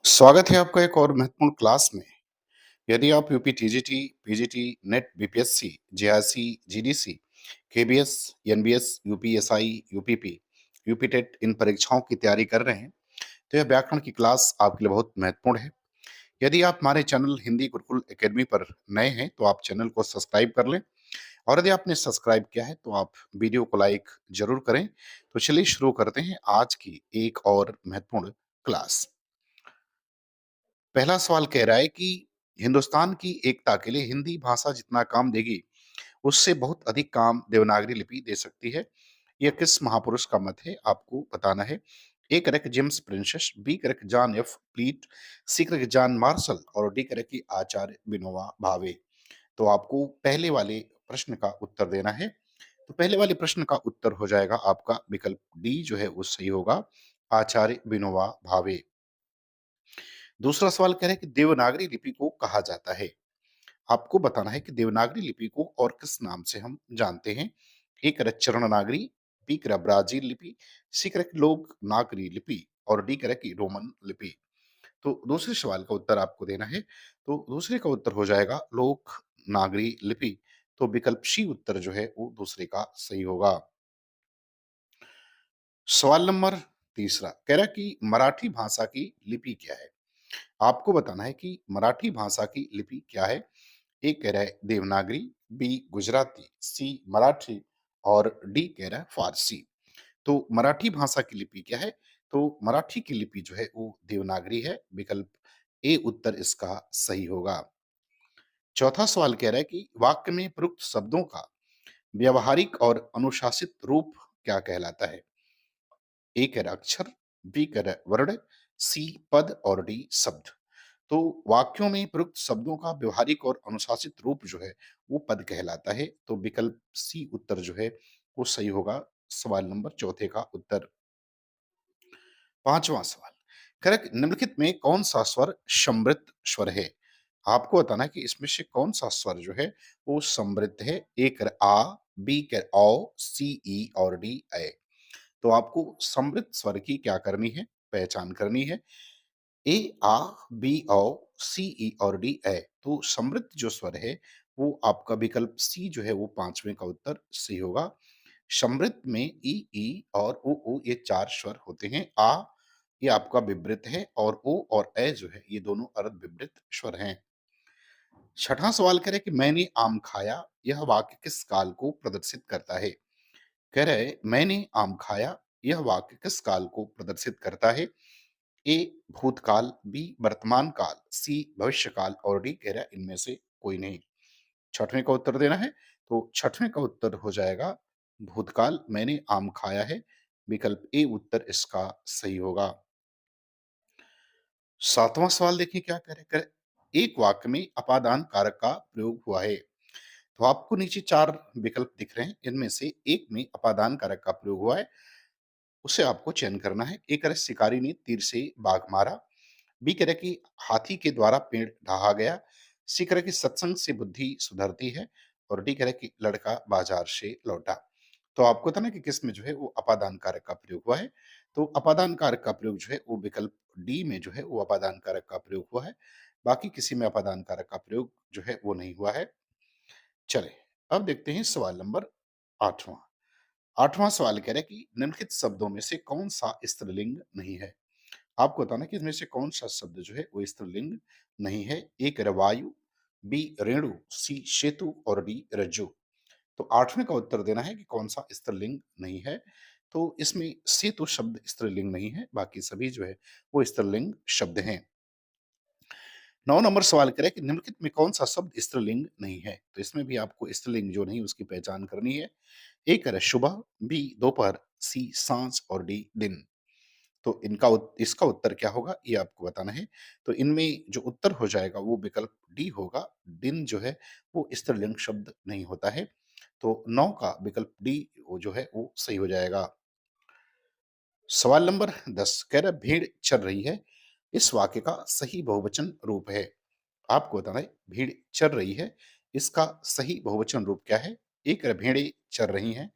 स्वागत है आपका एक और महत्वपूर्ण क्लास में। यदि आप UP TGT, PGT, NET, BPSC, JRC, GDC, KBS, NBS, UPSI, UPP, UP TET इन परीक्षाओं की तैयारी कर रहे हैं, तो यह व्याकरण की क्लास आपके लिए बहुत महत्वपूर्ण है। यदि आप हमारे चैनल हिंदी गुरुकुल एकेडमी पर नए हैं, तो आप चैनल को सब्सक्राइब कर लें और यदि आपने सब्सक्राइब किया है, तो आप वीडियो को लाइक ज़रूर करें। तो चलिए शुरू करते हैं आज की एक और महत्वपूर्ण क्लास। पहला सवाल कह रहा है कि हिंदुस्तान की एकता के लिए हिंदी भाषा जितना काम देगी, उससे बहुत अधिक काम देवनागरी लिपि दे सकती है। यह किस महापुरुष का मत है, आपको बताना है। A correct James Prinsep, B correct John F Fleet, C correct John Marshall और डी करेक्ट की आचार्य विनोबा भावे। तो आपको पहले वाले प्रश्न का उत्तर देना है। तो पहले वाले प्रश्न का उत्तर हो जाएगा आपका विकल्प डी जो है वो सही होगा, आचार्य विनोबा भावे। दूसरा सवाल कह रहे हैं कि देवनागरी लिपि को कहा जाता है। आपको बताना है कि देवनागरी लिपि को और किस नाम से हम जानते हैं। एक है चरण नागरी, बी करें ब्राजील लिपि, सी करें लोक नागरी लिपि और डी करें कि रोमन लिपि। तो दूसरे सवाल का उत्तर आपको देना है। तो दूसरे का उत्तर हो जाएगा लोक नागरी लिपि। तो विकल्प सी उत्तर जो है वो दूसरे का सही होगा। सवाल नंबर तीसरा कह रहा है कि मराठी भाषा की लिपि क्या है। आपको बताना है कि मराठी भाषा की लिपि क्या है। ए कह रहा है देवनागरी, बी गुजराती, सी मराठी और डी कह रहा है फारसी। तो मराठी भाषा की लिपि क्या है? तो मराठी की लिपि जो है वो देवनागरी है। विकल्प ए उत्तर इसका सही होगा। चौथा सवाल कह रहा है कि वाक्य में प्रयुक्त शब्दों का व्यवहारिक और अनुशासित रूप क्या कहलाता है। ए कह रहा अक्षर, बी कह रहा वर्ण, सी पद और डी शब्द। तो वाक्यों में प्रयुक्त शब्दों का व्यवहारिक और अनुशासित रूप जो है वो पद कहलाता है। तो विकल्प सी उत्तर जो है वो सही होगा। सवाल नंबर चौथे का उत्तर। पांचवा सवाल करेक्ट, निम्नलिखित में कौन सा स्वर समृद्ध स्वर है। आपको बताना है कि इसमें से कौन सा स्वर जो है वो समृद्ध है। ए कर आ, बी कर औ, सी ई और डी ए। तो आपको समृद्ध स्वर की क्या करनी है, पहचान करनी है। ए आ, बी औ, सी ई और डी ए। तो समृद्ध जो स्वर है वो आपका विकल्प सी जो है वो पांचवें का उत्तर सही होगा। समृद्ध में ई और ओ ये चार स्वर होते हैं। आ ये आपका विवृत है और ओ और ए जो है ये दोनों अर्ध विवृत स्वर हैं। छठा सवाल करें कि मैंने आम खाया, यह वाक्य किस काल को प्रदर्शित करता है। कह रहे मैंने आम खाया, यह वाक्य किस काल को प्रदर्शित करता है। ए भूतकाल, बी वर्तमान काल, सी भविष्य काल और डी कह रहा है इनमें से कोई नहीं। छठवें का उत्तर देना है। तो छठवें का उत्तर हो जाएगा भूतकाल, मैंने आम खाया है। विकल्प ए उत्तर इसका सही होगा। सातवां सवाल देखिए क्या कह रहे एक वाक्य में अपादान कारक का प्रयोग हुआ है। तो आपको नीचे चार विकल्प दिख रहे हैं, इनमें से एक में अपादान कारक का प्रयोग हुआ है, उसे आपको चयन करना है। ए कह रहे शिकारी ने तीर से बाघ मारा, बी कह रहे कि हाथी के द्वारा पेड़ ढहा गया, सी कह रहे कि सत्संग से बुद्धि सुधरती है और डी कह रहे कि लड़का बाजार से लौटा। तो आपको था ना कि किस में जो है वो अपादान कारक का प्रयोग हुआ है। तो अपादान कारक का प्रयोग जो है वो विकल्प डी में जो है वो अपादान कारक का प्रयोग हुआ है। बाकी किसी में अपादान कारक का प्रयोग जो है वो नहीं हुआ है। चले अब देखते हैं सवाल नंबर आठवां। आठवां सवाल कह रहा है कि निम्नलिखित शब्दों में से कौन सा स्त्रीलिंग नहीं है। आपको बताना कि इसमें से कौन सा शब्द जो है वो स्त्रीलिंग नहीं है। एक है वायु, बी रेणु, सी सेतु और डी रज्जु। तो आठवें का उत्तर देना है कि कौन सा स्त्रीलिंग नहीं है। तो इसमें सेतु शब्द स्त्रीलिंग नहीं है, बाकी सभी जो है वो स्त्रीलिंग शब्द हैं। 9 नंबर सवाल करें कि निम्नलिखित में कौन सा शब्द स्त्रीलिंग नहीं है। तो इसमें भी आपको स्त्रीलिंग जो नहीं उसकी पहचान करनी है। एक है सुबह, बी दोपहर, सी सांझ और डी दिन। तो इसका उत्तर क्या होगा ये आपको बताना है। तो इनमें जो उत्तर हो जाएगा वो विकल्प डी होगा। दिन जो है वो स्त्रीलिंग शब्द नहीं होता है। तो 9 का विकल्प डी वो जो है वो सही हो जाएगा। सवाल नंबर 10 कह रहा है भीड़ चल रही है, इस वाक्य का सही बहुवचन रूप है। आपको बताना है भीड़ चल रही है, इसका सही बहुवचन रूप क्या है। ए कह रहा भेड़े चल रही हैं,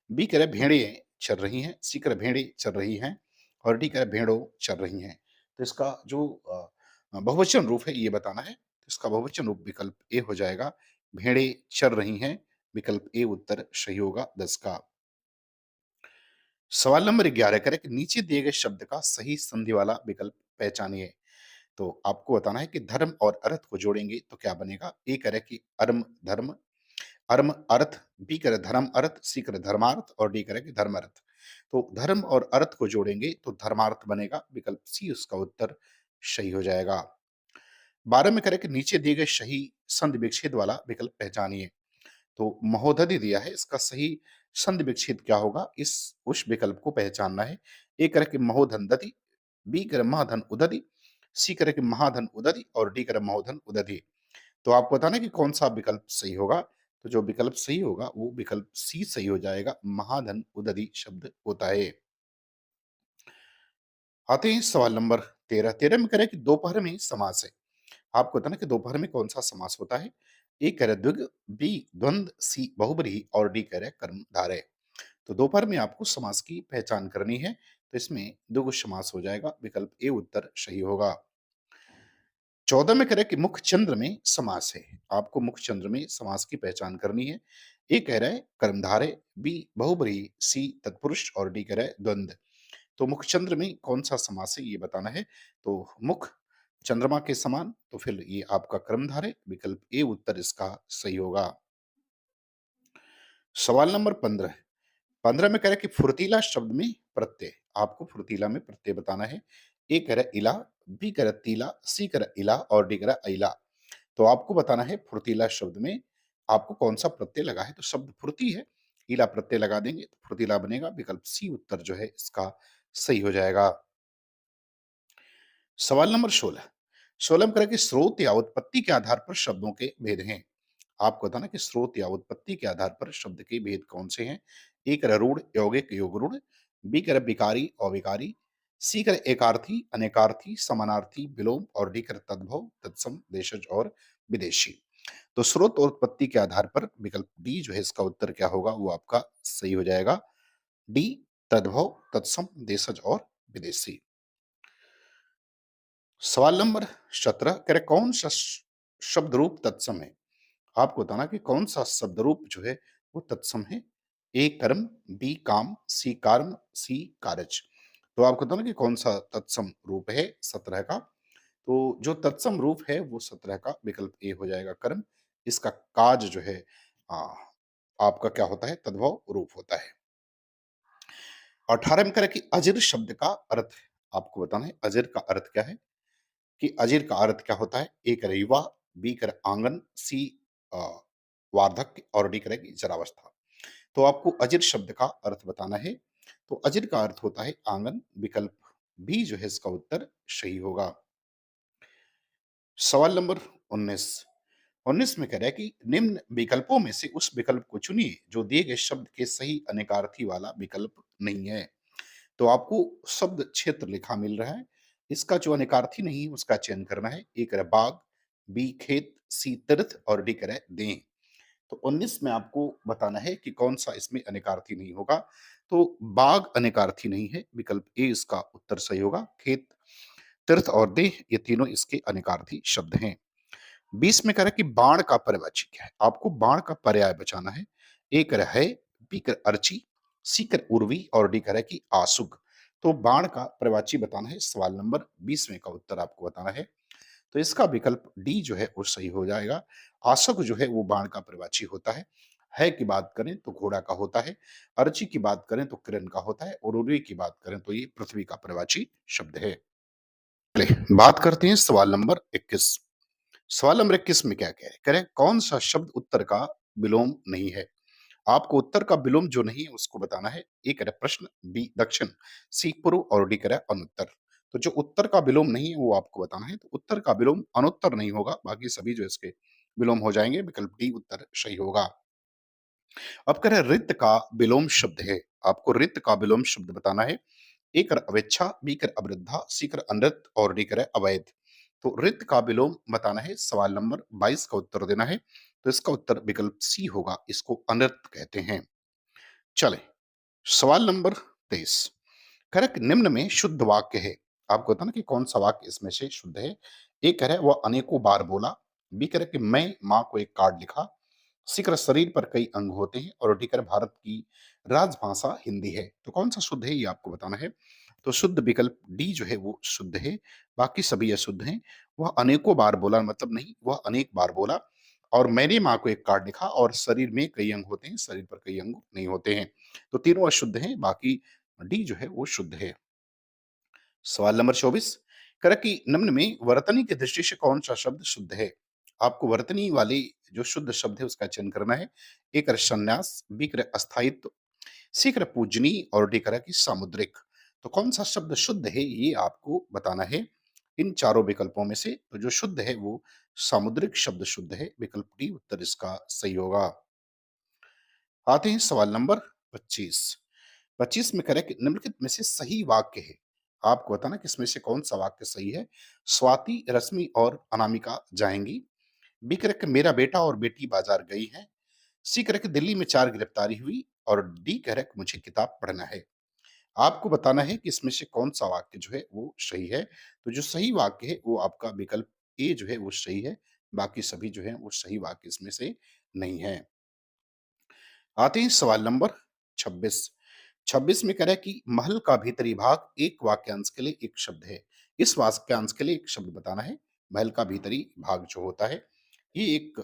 बी कह रहा भेड़े चल रही हैं, सी कह रहा भेड़े चल रही हैं और डी कह रहा भेड़ों चल रही हैं। तो इसका जो बहुवचन रूप है ये बताना है। तो इसका बहुवचन रूप विकल्प ए हो जाएगा, भेड़ें चर रही हैं, विकल्प ए उत्तर सही होगा 10 का। सवाल नंबर 11 करें कि नीचे दिए गए शब्द का सही संधि वाला विकल्प पहचानिए। तो आपको बताना है कि धर्म और अर्थ को जोड़ेंगे तो क्या बनेगा? ए करें कि अर्म धर्म, अर्म अर्थ, बी करें धर्म अर्थ, सी करें धर्मार्थ और डी करें कि धर्म अर्थ। तो धर्म और अर्थ को जोड़ेंगे तो धर्मार्थ बनेगा, विकल्प सी उसका उत्तर सही हो जाएगा। 12 में करें कि नीचे दिए गए सही संधि विच्छेद वाला विकल्प पहचानिए। तो महोदधि दिया है, इसका सही संधि विच्छेद क्या होगा? इस उस विकल्प को पहचानना है। ए करें कि महोधन दधि, बी करें महाधन उदधि, सी करें कि महाधन उदधि और डी करें महोधन उदधि। तो आपको बताना है कि कौन-सा विकल्प सही होगा? तो जो विकल्प सही होगा वो विकल्प सी सही हो जाएगा, महाधन उदधि शब्द होता है। आते हैं सवाल नंबर 13। 13 में करें कि दोपहर में समास है। आपको बताना है कि दोपहर में कौन-सा समास होता है? ए कह रहा है द्विगु, बी द्वंद्व, सी बहुब्रीहि और डी कह रहा है कर्मधारय। तो दोपहर में आपको समास की पहचान करनी है, तो इसमें द्विगु समास हो जाएगा, विकल्प ए उत्तर सही होगा। 14 में कह रहा है कि मुख चंद्र में समास है। आपको मुख चंद्र में समास की पहचान करनी है। ए कह रहा है कर्मधारय, बी बहुब्रीहि, सी तत्पुरुष और डी कह रहा है द्वंद्व। तो मुखचंद्र में कौन-सा समास है ये बताना है। तो मुख चंद्रमा के समान, तो फिर ये आपका कर्मधारय, विकल्प ए उत्तर इसका सही होगा। सवाल नंबर 15 है। 15 में कह रहा है कि फुर्तीला शब्द में प्रत्यय। आपको फुर्तीला में प्रत्यय बताना है। ए कह रहा है इला, बी कह रहा है तीला, सी कह रहा है इला और डी कह रहा है अइला। तो आपको बताना है फुर्तीला शब्द में आपको कौन-सा प्रत्यय लगा है। तो शब्द फुर्ती है, इला प्रत्यय लगा देंगे तो फुर्तीला बनेगा, विकल्प सी उत्तर जो है इसका सही हो जाएगा। सवाल नंबर 16। 16 में करें कि स्रोत या उत्पत्ति के आधार पर शब्दों के भेद हैं। आपको बताना कि स्रोत या उत्पत्ति के आधार पर शब्द के भेद कौन से हैं। ए करें रूढ़, यौगिक, योग रूढ़, बी करें विकारी, अविकारी, सी करें एकार्थी, अनेकार्थी, समानार्थी, विलोम और डी करें तद्भव, तत्सम, देशज और विदेशी। तो स्रोत और उत्पत्ति के आधार पर विकल्प डी जो है इसका उत्तर क्या होगा वो आपका सही हो जाएगा। डी तद्भव, तत्सम, देशज और विदेशी। सवाल नंबर 17 कह रहे कौन सा शब्द रूप तत्सम है। आपको बताना कि कौन सा शब्द रूप जो है वो तत्सम है। ए कर्म, बी काम, सी कार्म, सी कारज। तो आपको बताना कि कौन सा तत्सम रूप है 17 का। तो जो तत्सम रूप है वो 17 का विकल्प ए हो जाएगा कर्म। इसका काज जो है आ, आपका क्या होता है? तद्भव रूप होता है। 18 में करें कि अजिर शब्द का अर्थ है। आपको बताना है अजिर का अर्थ क्या है, कि अजीर का अर्थ क्या होता है? ए करे युवा, बी करे आंगन, सी अ, वार्धक्य और डी करेगी जरावस्था। तो आपको अजिर शब्द का अर्थ बताना है। तो अजिर का अर्थ होता है आंगन, विकल्प बी जो है इसका उत्तर सही होगा। सवाल नंबर 19। 19 में कह रहा है कि निम्न विकल्पों में से उस विकल्प को चुनिए जो दिए गए शब्द के सही अनेकार्थी वाला विकल्प नहीं है। तो आपको शब्द क्षेत्र लिखा मिल रहा है। इसका जो अनिकार्थी नहीं है उसका चयन करना है। ए करें बाग, बी खेत, सी तीर्थ और डी करें दें। तो 19 में आपको बताना है कि कौन-सा इसमें अनिकार्थी नहीं होगा। तो बाग अनिकार्थी नहीं है, विकल्प ए इसका उत्तर सही होगा। खेत, तीर्थ और देह ये तीनों इसके अनिकार्थी शब्द हैं। 20 में कह रहा है कि बाण का पर्यायवाची क्या है? आपको बाण का पर्याय बचाना है। ए कर है, बी कर अर्ची, सी कर उर्वी और डी कर है कि आसुक। तो बाण का पर्यायवाची बताना है। सवाल नंबर 20वें का उत्तर आपको बताना है। तो इसका विकल्प डी जो है वो सही हो जाएगा। आशुक जो है वो बाण का पर्यायवाची होता है की बात करें तो घोड़ा का होता है, अर्ची की बात करें तो किरण का होता है और उर्वी की बात करें तो ये पृथ्वी का पर्यायवाची शब्द है। चलिए बात करते हैं सवाल नंबर 21। सवाल नंबर 21 में क्या कह रहे हैं? कह रहे हैं कौन सा शब्द उत्तर का विलोम नहीं है? आपको उत्तर का विलोम जो नहीं है उसको बताना है। ए कह रहा है प्रश्न, बी दक्षिण, सी पूर्व और डी कह रहा है अनुत्तर। तो जो उत्तर का विलोम नहीं है वो आपको बताना है। तो उत्तर का विलोम अनुत्तर नहीं होगा, बाकी सभी जो इसके विलोम हो जाएंगे। विकल्प डी उत्तर सही होगा। अब कह रहे हैं रित का विलोम शब्द है। आपको रित का विलोम शब्द बताना है। ए कर अवेच्छा, बी कर अवृद्धा, सी कर अनृत और डी कर अवैध। तो रित का विलोम बताना है। सवाल नंबर 22 का उत्तर देना है। तो इसका उत्तर विकल्प सी होगा, इसको अनृत कहते हैं। चले सवाल नंबर 23। करेक्ट निम्न में शुद्ध वाक्य है। आपको होता है ना कि कौन-सा वाक्य इसमें से शुद्ध है? ए कह रहा है वह अनेकों बार बोला, बी कह रहा है कि मैं माँ को एक कार्ड लिखा, सी कह रहा है शरीर पर कई अंग होते हैं और डी कह रहा है भारत की राजभाषा हिंदी है। तो कौन-सा शुद्ध है ये आपको बताना है। तो शुद्ध विकल्प डी जो है वो शुद्ध है, बाकी सभी अशुद्ध हैं। वह अनेकों बार बोला मतलब नहीं, वह अनेक बार बोला और मैंने माँ को एक कार्ड लिखा और शरीर में कई अंग होते हैं, शरीर पर कई अंग नहीं होते हैं। तो तीनों अशुद्ध हैं, बाकी डी जो है वो शुद्ध है। सवाल नंबर 24 कह रहा कि निम्न में वर्तनी की दृष्टि से कौन सा शब्द शुद्ध है? आपको वर्तनी वाले जो शुद्ध शब्द है उसका चयन करना है। ए कर संन्यास, बी कर अस्थायित्व, सी कर पूजनीय और डी कर कि सामुद्रिक। तो कौन सा शब्द शुद्ध है ये आपको बताना है। इन चारों विकल्पों में से तो जो शुद्ध है वो सामुद्रिक शब्द शुद्ध है। विकल्प डी उत्तर इसका सही होगा। आते हैं सवाल नंबर 25। 25 में कह रहा है कि निम्नलिखित में से सही वाक्य है। आपको बताना कि इसमें से कौन सा वाक्य सही है। स्वाति, रश्मि और अनामिका जाएंगी। बी कह रहा है कि मेरा बेटा और बेटी बाजार गई है। सी कह रहा है कि दिल्ली में 4 गिरफ्तारी हुई और डी कह रहा है कि मुझे किताब पढ़ना है। आपको बताना है कि इसमें से कौन सा वाक्य जो है वो सही है। तो जो सही वाक्य है वो आपका विकल्प ए जो है वो सही है। बाकी सभी जो है वो सही वाक्य इसमें से नहीं है। आते हैं सवाल नंबर 26। 26 में कह रहा है कि महल का भीतरी भाग एक वाक्यांश के लिए एक शब्द है। इस वाक्यांश के लिए एक शब्द बताना है। महल का भीतरी भाग जो होता है ये एक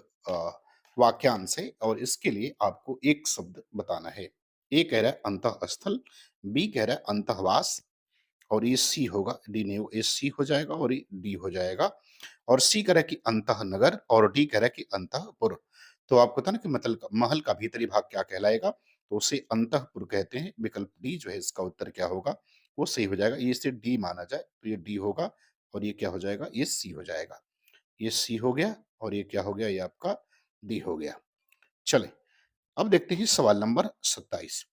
वाक्यांश है और इसके लिए आपको एक शब्द बताना है। ए कह रहा है अंतःस्थल, बी कह रहा है अंतःवास और ये सी होगा, डी नहीं, ये सी हो जाएगा और ये डी हो जाएगा। और सी कह रहा है कि अंतःनगर और डी कह रहा है कि अंतःपुर। तो आपको पता ना कि महल का भीतरी भाग क्या कहलाएगा, तो उसे अंतःपुर कहते हैं। विकल्प डी जो है इसका उत्तर क्या होगा, वो सही हो जाएगा। ये से डी माना जाए तो ये डी होगा और ये क्या हो जाएगा, ये सी हो जाएगा। ये सी हो गया और ये क्या हो गया, ये आपका डी हो गया। चले अब देखते हैं सवाल नंबर 27।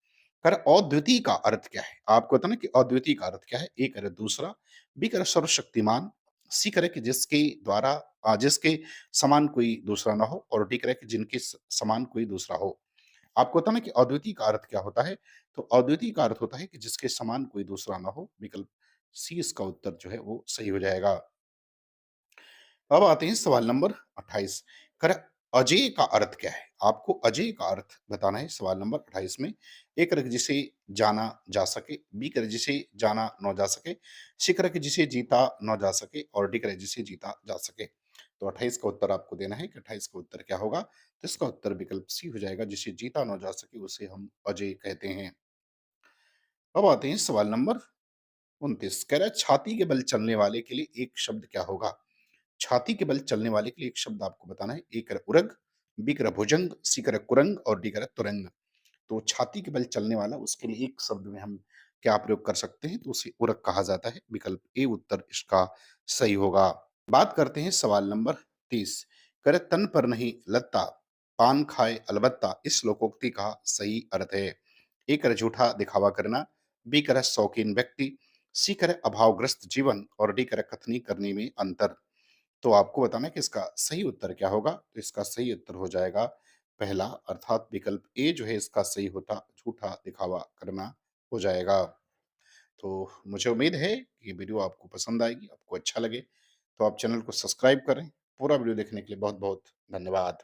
कर अद्वितीय का अर्थ क्या है? आपको पता ना कि अद्वितीय का अर्थ क्या है? ए करे दूसरा, बी करे सर्वशक्तिमान, सी करे कि जिसके द्वारा जिसके समान कोई दूसरा ना हो और डी करे कि जिनके समान कोई दूसरा हो। आपको पता ना कि अद्वितीय का अर्थ क्या होता है? तो अद्वितीय का अर्थ होता है कि जिसके समान कोई दूसरा ना हो। विकल्प सी इसका उत्तर जो है वो सही हो जाएगा। अब आते हैं सवाल नंबर 28। कर अजेय का अर्थ क्या है? आपको अजेय का अर्थ बताना है सवाल नंबर 28 में। ए करके जिसे जाना जा सके, बी करे जिसे जाना न जा सके, सी करे कि जिसे जीता न जा सके और डी करे जिसे जीता जा सके। तो 28 का उत्तर आपको देना है कि 28 का उत्तर क्या होगा? तो इसका उत्तर विकल्प सी हो जाएगा, जिसे जीता न जा सके उसे हम अजेय कहते हैं। अब आते हैं सवाल नंबर 29। कह रहा है छाती के बल चलने वाले के लिए एक शब्द क्या होगा? छाती के बल चलने वाले के लिए एक शब्द आपको बताना है। ए कर उरग, बी कर भुजंग, सी कर कुरंग और डी कर तुरंग। तो छाती के बल चलने वाला उसके लिए एक शब्द में हम क्या प्रयोग कर सकते हैं, तो उसे उरग कहा जाता है। विकल्प ए उत्तर इसका सही होगा। बात करते हैं सवाल नंबर 30। करे तन पर नहीं लत्ता, पान खाए अलबत्ता, इस लोकोक्ति का सही अर्थ है। ए करे झूठा दिखावा करना, बी करे शौकीन व्यक्ति, सी करे अभावग्रस्त जीवन और डी करे कथनी करने में अंतर। तो आपको बताना है कि इसका सही उत्तर क्या होगा? तो इसका सही उत्तर हो जाएगा पहला, अर्थात विकल्प ए जो है इसका सही होता झूठा दिखावा करना हो जाएगा। तो मुझे उम्मीद है कि ये वीडियो आपको पसंद आएगी, आपको अच्छा लगे। तो आप चैनल को सब्सक्राइब करें। पूरा वीडियो देखने के लिए बहुत-बहुत धन्यवाद।